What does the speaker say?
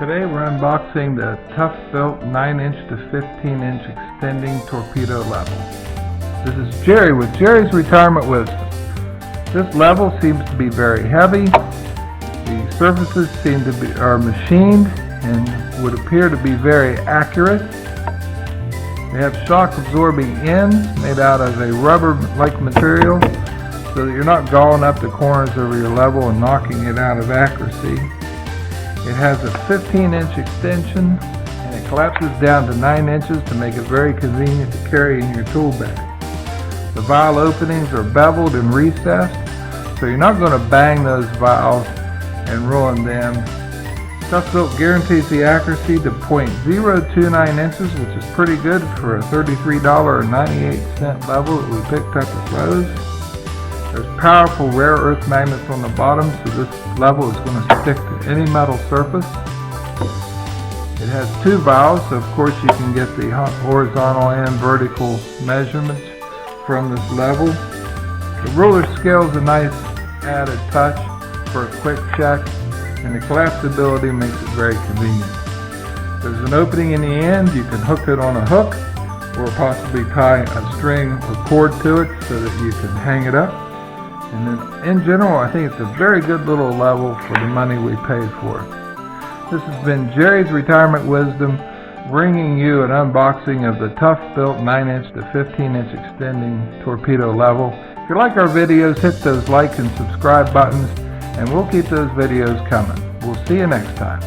Today we're unboxing the Toughbuilt 9-inch to 15-inch extending torpedo level. This is Jerry with Jerry's Retirement Wisdom. This level seems to be very heavy. The surfaces are machined and would appear to be very accurate. They have shock absorbing ends made out of a rubber-like material so that you're not galling up the corners of your level and knocking it out of accuracy. It has a 15-inch extension and it collapses down to 9 inches to make it very convenient to carry in your tool bag. The vial openings are beveled and recessed, so you're not going to bang those vials and ruin them. Toughbuilt guarantees the accuracy to .029 inches, which is pretty good for a $33.98 level that we picked up at Lowe's. There's powerful rare earth magnets on the bottom, so this level is going to stick to any metal surface. It has 2 vials, so of course you can get the horizontal and vertical measurements from this level. The ruler scale is a nice added touch for a quick check, and the collapsibility makes it very convenient. There's an opening in the end. You can hook it on a hook or possibly tie a string or cord to it so that you can hang it up. And then in general, I think it's a very good little level for the money we paid for it. This has been Jerry's Retirement Wisdom, bringing you an unboxing of the Toughbuilt 9-inch to 15-inch extending torpedo level. If you like our videos, hit those like and subscribe buttons, and we'll keep those videos coming. We'll see you next time.